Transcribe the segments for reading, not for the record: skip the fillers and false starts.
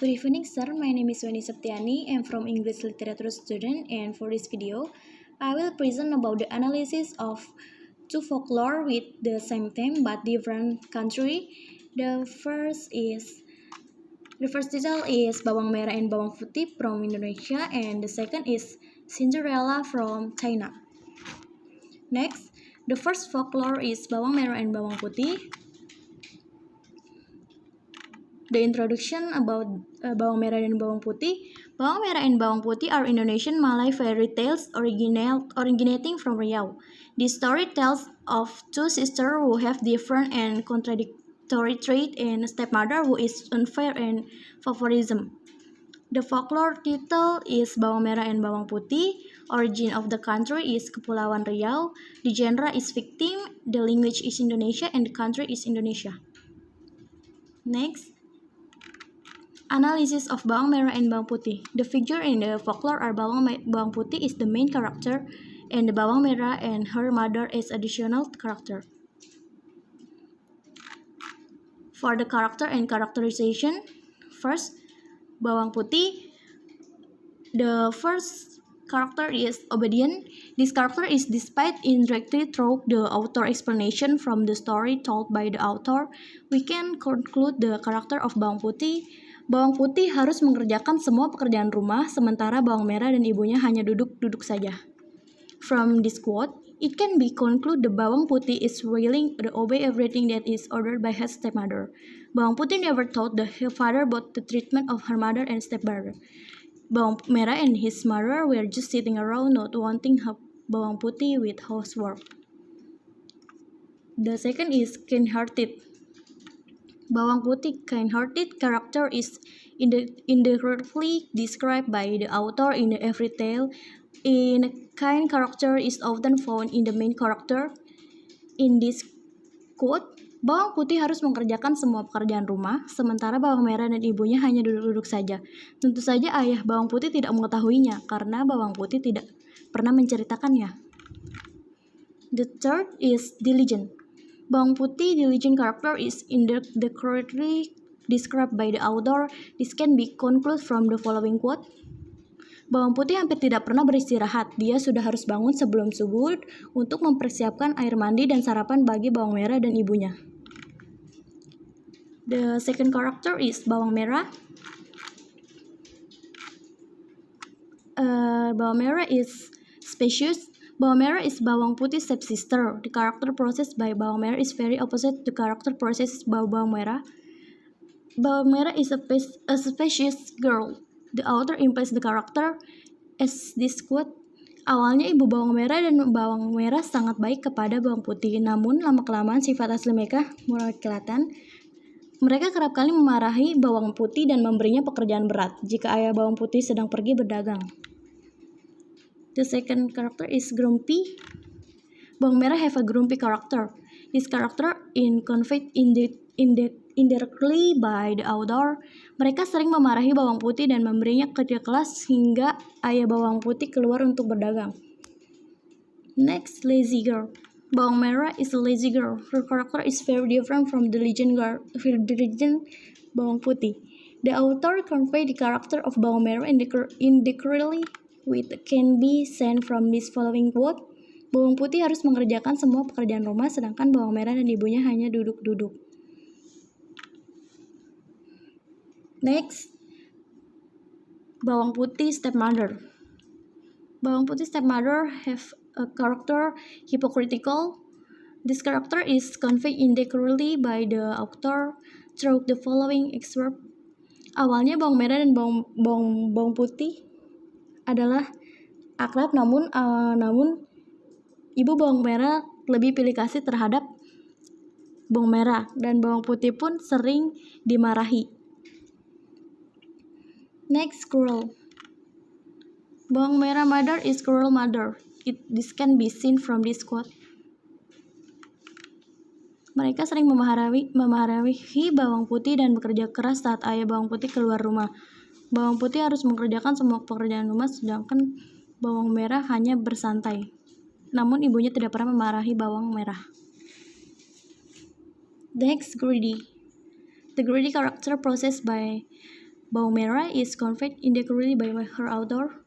Good evening, sir. My name is Weni Septiani. I am from English Literature student, and for this video, I will present about the analysis of two folklore with the same theme but different country. The first title is Bawang Merah and Bawang Putih from Indonesia, and the second is Cinderella from China. Next, the first folklore is Bawang Merah and Bawang Putih. The introduction about Bawang Merah dan Bawang Putih. Bawang Merah and Bawang Putih are Indonesian Malay fairy tales originating from Riau. This story tells of two sisters who have different and contradictory traits and a stepmother who is unfair and favoritism. The folklore title is Bawang Merah and Bawang Putih. Origin of the country is Kepulauan Riau. The genre is victim. The language is Indonesia and the country is Indonesia. Next, analysis of Bawang Merah and Bawang Putih. The figure in the folklore are Bawang Putih is the main character, and the Bawang Merah and her mother is additional character. For the character and characterization, first, Bawang Putih. The first character is obedient. This character is displayed indirectly through the author explanation from the story told by the author. We can conclude the character of Bawang Putih. Bawang Putih harus mengerjakan semua pekerjaan rumah, sementara Bawang Merah dan ibunya hanya duduk-duduk saja. From this quote, it can be concluded the Bawang Putih is willing to obey everything that is ordered by her stepmother. Bawang Putih never told her father about the treatment of her mother and stepbrother. Bawang Merah and his mother were just sitting around not wanting help Bawang Putih with housework. The second is kind-hearted. Bawang Putih kind-hearted character is indirectly described by the author in every tale. A kind character is often found in the main character. In this quote, Bawang Putih harus mengerjakan semua pekerjaan rumah, sementara Bawang Merah dan ibunya hanya duduk-duduk saja. Tentu saja ayah Bawang Putih tidak mengetahuinya, karena Bawang Putih tidak pernah menceritakannya. The third is diligent. Bawang Putih diligent character is indirectly described by the author. This can be concluded from the following quote. Bawang Putih hampir tidak pernah beristirahat. Dia sudah harus bangun sebelum subuh untuk mempersiapkan air mandi dan sarapan bagi Bawang Merah dan ibunya. The second character is Bawang Merah. Bawang Merah is spacious. Bawang Merah is Bawang Putih's stepsister. The character processed by Bawang Merah is very opposite to the character processed by Bawang Merah. Bawang Merah is a spacious girl. The author implies the character as this quote. Awalnya ibu Bawang Merah dan Bawang Merah sangat baik kepada Bawang Putih, namun lama-kelamaan sifat asli mereka mulai kelihatan. Mereka kerap kali memarahi Bawang Putih dan memberinya pekerjaan berat jika ayah Bawang Putih sedang pergi berdagang. The second character is grumpy. Bawang Merah have a grumpy character. This character is conveyed indirectly by the author. Mereka sering memarahi Bawang Putih dan memberinya kerja keras hingga ayah Bawang Putih keluar untuk berdagang. Next, lazy girl. Bawang Merah is a lazy girl. Her character is very different from the legend Bawang Putih. The author conveyed the character of Bawang Merah indirectly, which can be seen from this following quote. Bawang Putih harus mengerjakan semua pekerjaan rumah, sedangkan Bawang Merah dan ibunya hanya duduk-duduk. Next, Bawang Putih stepmother. Bawang Putih stepmother have a character hypocritical. This character is conveyed indirectly by the author through the following excerpt. Awalnya Bawang Merah dan Bawang Putih adalah akrab, namun ibu Bawang Merah lebih pilih kasih terhadap Bawang Merah dan Bawang Putih pun sering dimarahi. Next, cruel. Bawang Merah mother is cruel mother. This can be seen from this quote. Mereka sering memarahi Bawang Putih dan bekerja keras saat ayah Bawang Putih keluar rumah. Bawang Putih harus mengerjakan semua pekerjaan rumah, sedangkan Bawang Merah hanya bersantai. Namun ibunya tidak pernah memarahi Bawang Merah. Next, greedy. The greedy character processed by Bawang merah is conveyed indirectly by her author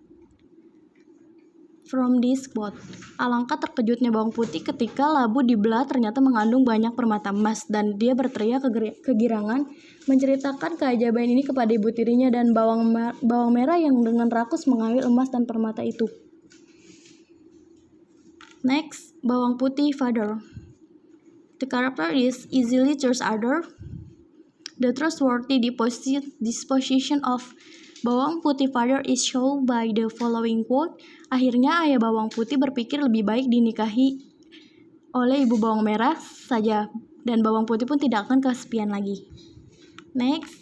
from this quote. Alangkah terkejutnya bawang putih ketika labu dibelah ternyata mengandung banyak permata emas dan dia berteriak kegirangan menceritakan keajaiban ini kepada ibu tirinya dan bawang merah yang dengan rakus mengambil emas dan permata itu. Next, bawang putih father. The character is easily trust other. The trustworthy disposition of bawang putih father is shown by the following quote. Akhirnya ayah bawang putih berpikir lebih baik dinikahi oleh ibu bawang merah saja dan bawang putih pun tidak akan kesepian lagi. Next,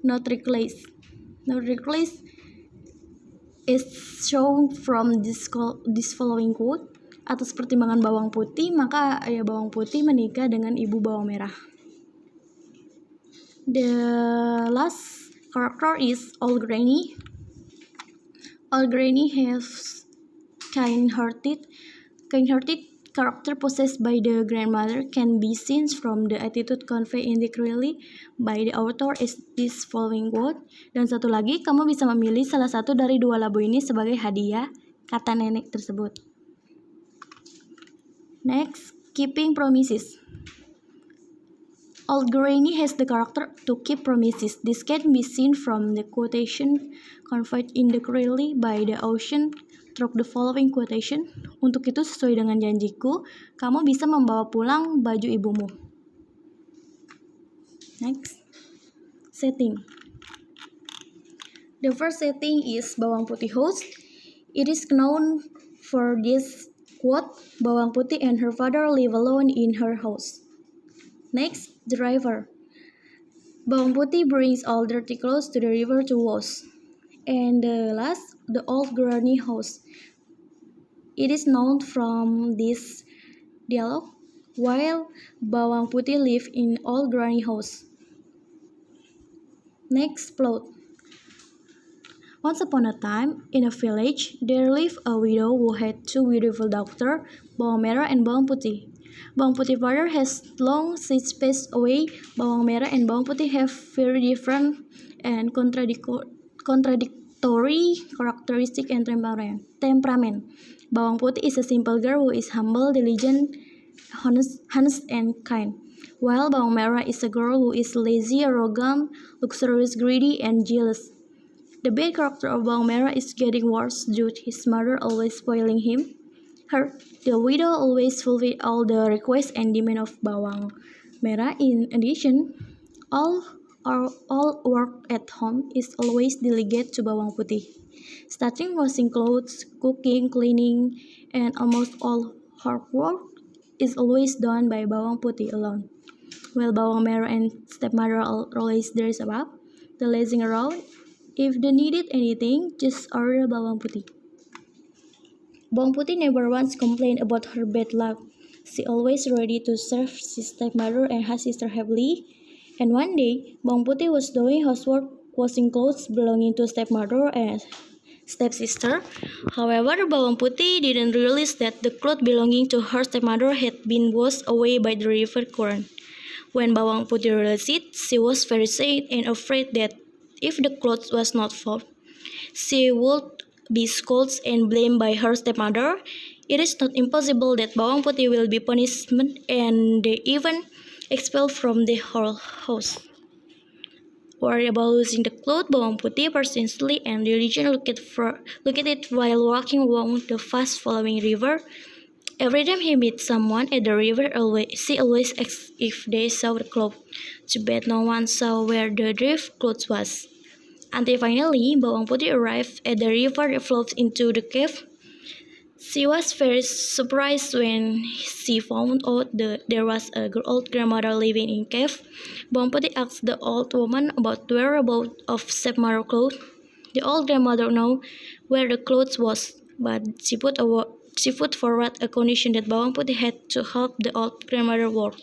not reckless. Not reckless is shown from this following quote. Atas pertimbangan bawang putih, maka ayah bawang putih menikah dengan ibu bawang merah. The last character is Old Granny. Old Granny has kind-hearted character possessed by the grandmother can be seen from the attitude conveyed indirectly by the author is this following quote. Dan satu lagi, kamu bisa memilih salah satu dari dua labu ini sebagai hadiah, kata nenek tersebut. Next, keeping promises. Old Granny has the character to keep promises. This can be seen from the quotation conveyed indirectly by the author through the following quotation. Untuk itu sesuai dengan janjiku, kamu bisa membawa pulang baju ibumu. Next, setting. The first setting is bawang putih house. It is known for this quote, bawang putih and her father live alone in her house. Next, the river. Bawang putih brings all dirty clothes to the river to wash. And the last, the old granny house. It is known from this dialogue, while bawang putih live in old granny house. Next, plot. Once upon a time, in a village, there lived a widow who had two beautiful daughters, bawang merah and bawang putih. Bawang putih father has long since passed away. Bawang merah and bawang putih have very different and contradictory characteristic and temperament. Bawang putih is a simple girl who is humble, diligent, honest and kind, while bawang merah is a girl who is lazy, arrogant, luxurious, greedy, and jealous. The bad character of bawang merah is getting worse due to his mother always spoiling him. The widow always fulfilled all the requests and demands of bawang merah. In addition, all work at home is always delegated to bawang putih. Starting washing clothes, cooking, cleaning, and almost all housework is always done by bawang putih alone. While bawang merah and stepmother are always there about, the lazing around. If they needed anything, just order bawang putih. Bawang putih never once complained about her bad luck. She always ready to serve his stepmother and her sister happily. And one day, bawang putih was doing housework, washing clothes belonging to stepmother and stepsister. However, bawang putih didn't realize that the clothes belonging to her stepmother had been washed away by the river current. When bawang putih realized it, she was very sad and afraid that if the clothes was not found, she would be scolded and blamed by her stepmother. It is not impossible that bawang putih will be punished and even expelled from the whole house. Worried about losing the clothes, bawang putih persistently and diligently look at it while walking along the fast-flowing river. Every time he meets someone at the river, she always asks if they saw the clothes. Too bad no one saw where the drift clothes was. Until finally, bawang putih arrived at the river that flows into the cave. She was very surprised when she found out that there was an old grandmother living in cave. Bawang putih asked the old woman about the whereabouts of stepmother's clothes. The old grandmother knew where the clothes was, but she put forward a condition that bawang putih had to help the old grandmother work.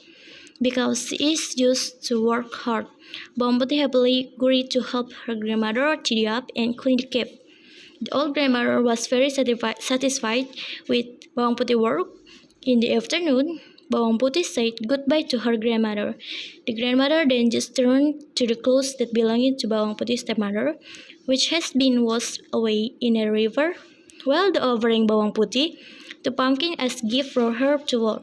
Because she is used to work hard, bawang putih happily agreed to help her grandmother tidy up and clean the cave. The old grandmother was very satisfied with bawang putih work. In the afternoon, Bawang Putih said goodbye to her grandmother. The grandmother then just turned to the clothes that belonged to Bawang Putih's stepmother, which has been washed away in a river, while the offering Bawang Putih the pumpkin as gift for her to wear.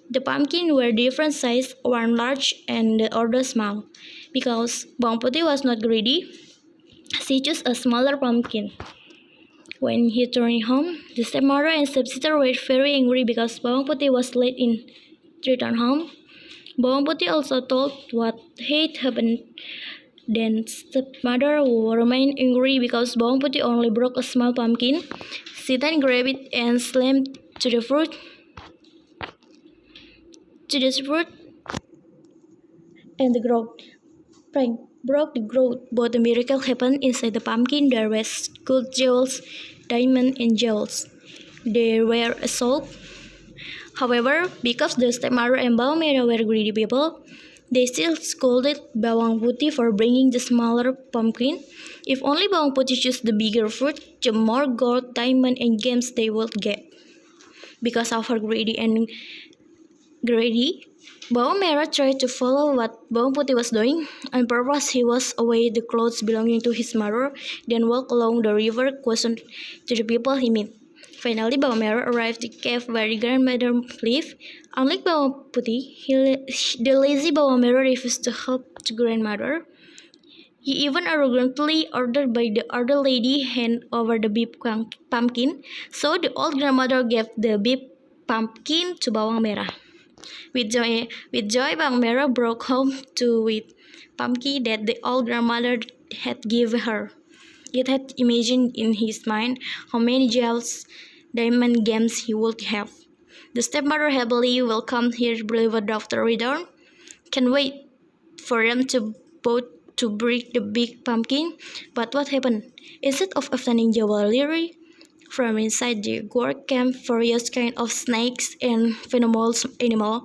The pumpkin were different size, one large and the other small. Because Bawang Putih was not greedy, she chose a smaller pumpkin. When he returned home, the stepmother and stepsister were very angry because Bawang Putih was late in return home. Bawang Putih also told what had happened. Then stepmother remained angry because Bawang Putih only broke a small pumpkin. She then grabbed it and slammed to the fruit and the growth. Frank broke the growth, but a miracle happened inside the pumpkin. There was gold jewels, diamond, and jewels. They were a soap. However, because the stepmother and Bawang Merah were greedy people, they still scolded Bawang Putih for bringing the smaller pumpkin. If only Bawang Putih chose the bigger fruit, the more gold, diamond, and gems they would get. Because of her greedy, Bawang Merah tried to follow what Bawang Putih was doing. On purpose, he washed away the clothes belonging to his mother, then walked along the river, questioned to the people he met. Finally, Bawang Merah arrived at the cave where the grandmother lived. Unlike Bawang Putih, the lazy Bawang Merah refused to help the grandmother. He even arrogantly ordered by the other lady hand over the big pumpkin, so the old grandmother gave the big pumpkin to Bawang Merah. With joy, Bawang Merah broke home to with pumpkin that the old grandmother had given her. It had imagined in his mind how many jewels, diamond gems he would have. The stepmother happily welcomed her beloved daughter return. Can't wait for them to both to break the big pumpkin. But what happened? Instead of obtaining jewelry, from inside the gourd came various kinds of snakes and venomous animals.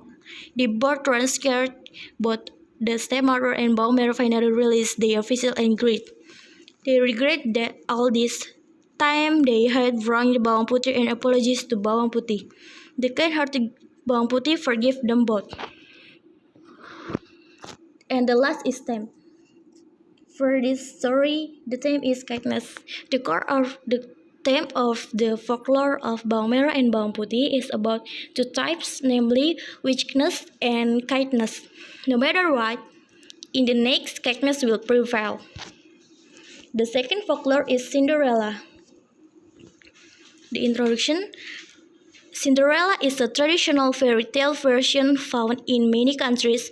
The both were scared, but the stepmother and Bawang Merah finally released their vessel and agreed. They regret that all this time they had wronged Bawang Putih and apologized to Bawang Putih. The kind-hearted Bawang Putih forgave them both. And the last is time. For this story, the theme is kindness. The core of the theme of the folklore of Bawang Merah and Bawang Putih is about two types, namely wickedness and kindness. No matter what, in the next, kindness will prevail. The second folklore is Cinderella. The introduction. Cinderella is a traditional fairy tale version found in many countries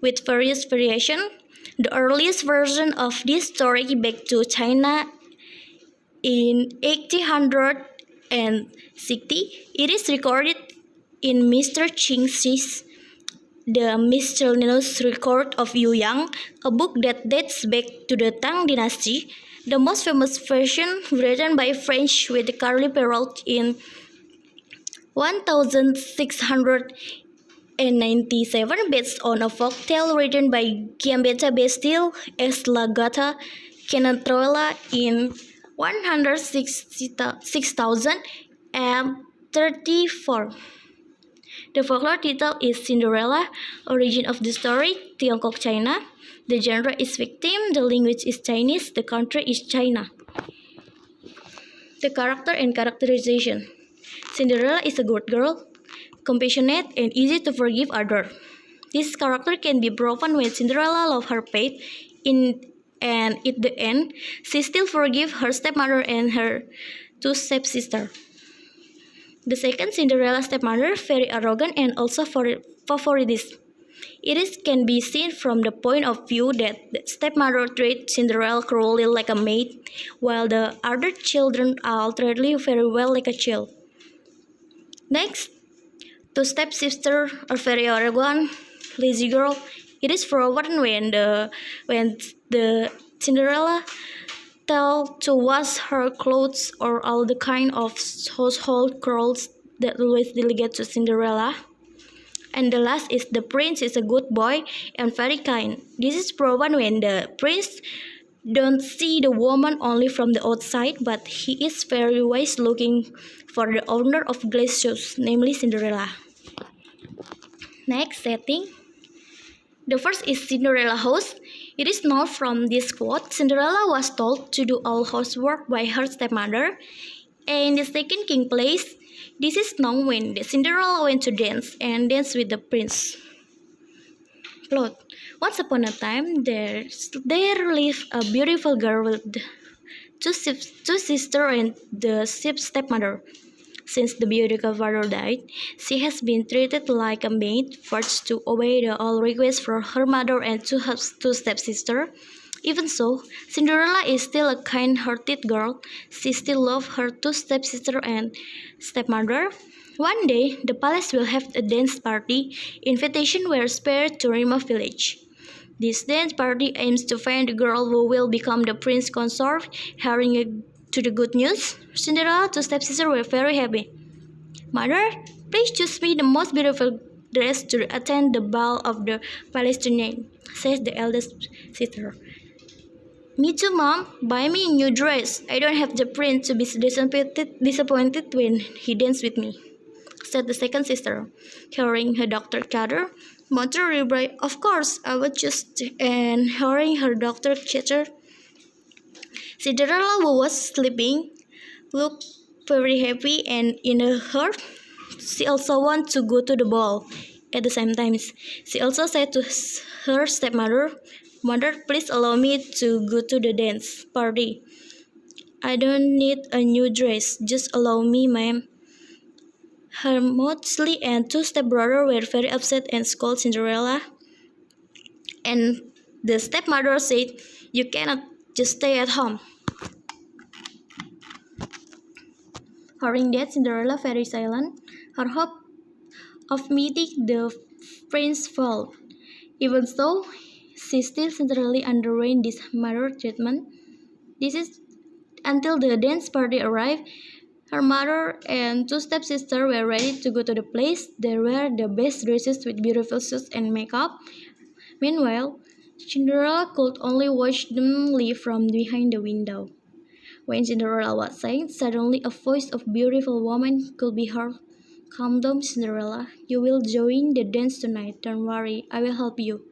with various variations. The earliest version of this story back to China in 1860. It is recorded in Mr. Qingxi's The Miscellaneous Record of Yuyang, a book that dates back to the Tang Dynasty. The most famous version, written by French with Charles Perrault in 1697, based on a folk tale written by Giambetta Bastille as La Gata Cantarola in 6034. The folklore title is Cinderella. Origin of the story, Tiongkok, China. The genre is victim. The language is Chinese. The country is China. The character and characterization. Cinderella is a good girl, compassionate and easy to forgive others. This character can be proven when Cinderella loves her pet, and at the end, she still forgives her stepmother and her two stepsisters. The second Cinderella stepmother, very arrogant and also favoritist. Can be seen from the point of view that the stepmother treats Cinderella cruelly like a maid, while the other children are treated very well like a child. Next, two stepsisters are very arrogant, lazy girl. It is proven when the Cinderella tell to wash her clothes or all the kind of household chores that always delegate to Cinderella. And the last is the prince is a good boy and very kind. This is proven when the prince don't see the woman only from the outside, but he is very wise looking for the owner of glass shoes, namely Cinderella. Next setting. The first is Cinderella house. It is known from this quote, Cinderella was told to do all housework by her stepmother. And in the second king place, this is known when the Cinderella went to dance and danced with the prince. Plot. Once upon a time, there lived a beautiful girl with two sisters and the stepmother. Since the beautiful father died, she has been treated like a maid, forced to obey all requests from her mother and two stepsisters. Even so, Cinderella is still a kind-hearted girl. She still loves her two stepsisters and stepmother. One day, the palace will have a dance party. Invitations were spared to remote village. This dance party aims to find the girl who will become the prince's consort. Hearing to the good news, Cinderella, two stepsisters were very happy. Mother, please choose me the most beautiful dress to attend the ball of the palace tonight, says the eldest sister. Me too, Mom. Buy me a new dress. I don't have the prince to be disappointed when he dances with me, said the second sister, carrying her doctor chatter. Mother replied, Of course, I would just. And carrying her doctor chatter, Cinderella, who was sleeping, looked very happy and in her heart, she also wanted to go to the ball. At the same time, she also said to her stepmother, Mother, please allow me to go to the dance party. I don't need a new dress, just allow me, ma'am. Her mostly and two stepbrothers were very upset and scolded Cinderella. And the stepmother said, You cannot just stay at home. Hearing that, Cinderella very silent. Her hope of meeting the prince failed. Even so, she still sincerely underwent this mother treatment. This is until the dance party arrived. Her mother and two stepsisters were ready to go to the place. They wear the best dresses with beautiful suits and makeup. Meanwhile, Cinderella could only watch them leave from behind the window. When Cinderella was saying, suddenly a voice of a beautiful woman could be heard. Calm down, Cinderella. You will join the dance tonight. Don't worry, I will help you.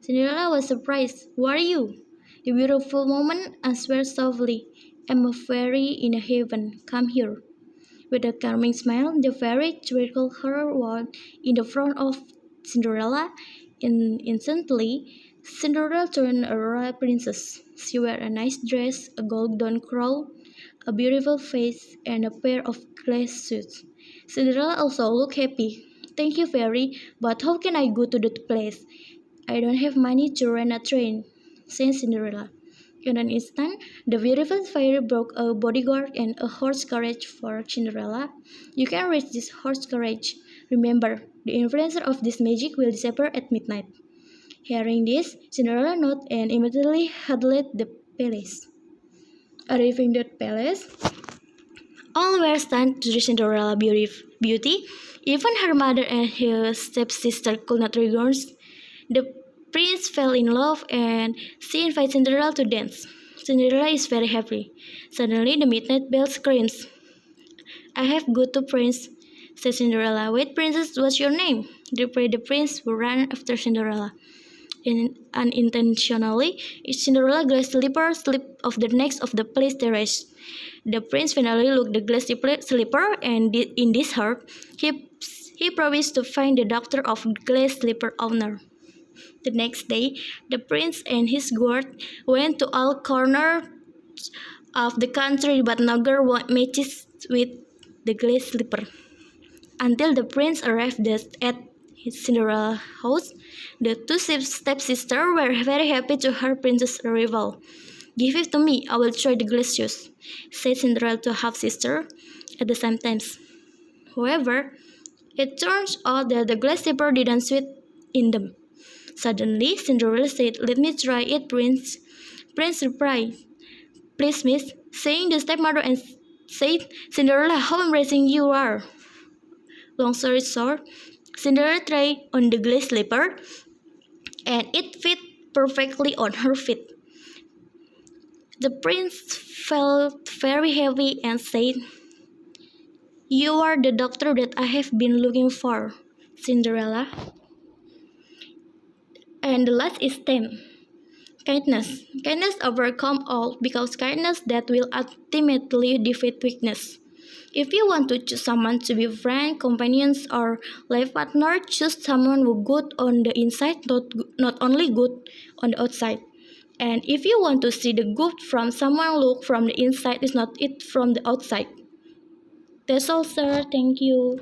Cinderella was surprised. Who are you? The beautiful woman answered softly. I'm a fairy in a heaven. Come here. With a charming smile, the fairy twirled her wand in the front of Cinderella. Instantly, Cinderella turned a royal princess. She wore a nice dress, a golden crown, a beautiful face, and a pair of glass shoes. Cinderella also looked happy. Thank you, fairy, but how can I go to that place? I don't have money to rent a train, said Cinderella. In an instant, the beautiful fairy brought a bodyguard and a horse carriage for Cinderella. You can reach this horse carriage. Remember, the influencer of this magic will disappear at midnight. Hearing this, Cinderella nodded and immediately headed the palace. Arriving at the palace, all were stunned to see Cinderella's beauty. Even her mother and her stepsister could not recognize. The prince fell in love and she invited Cinderella to dance. Cinderella is very happy. Suddenly, the midnight bell screams. I have got to prince, said Cinderella. Wait, princess, what's your name? Replied the prince, who ran after Cinderella. Unintentionally, Cinderella glass slipper slipped off the neck of the palace terrace. The prince finally looked the glass slipper, and in this heart, he promised to find the doctor of glass slipper owner. The next day, the prince and his guard went to all corners of the country, but no girl matches with the glass slipper. Until the prince arrived at his Cinderella house, the two stepsisters were very happy to hear Princess' arrival. Give it to me, I will try the glass shoes, said Cinderella to half-sister at the same time. However, it turns out that the glass slipper didn't fit in them. Suddenly, Cinderella said, Let me try it, Prince. Prince replied, Please, miss, saying the stepmother and said, Cinderella, how embarrassing you are. Long story short, Cinderella tried on the glass slipper and it fit perfectly on her feet. The prince felt very heavy and said, You are the doctor that I have been looking for, Cinderella. And the last is 10. Kindness. Kindness overcome all because kindness that will ultimately defeat weakness. If you want to choose someone to be friend, companions, or life partner, choose someone who good on the inside, not only good on the outside. And if you want to see the good from someone, look from the inside, is not it from the outside. That's all, sir. Thank you.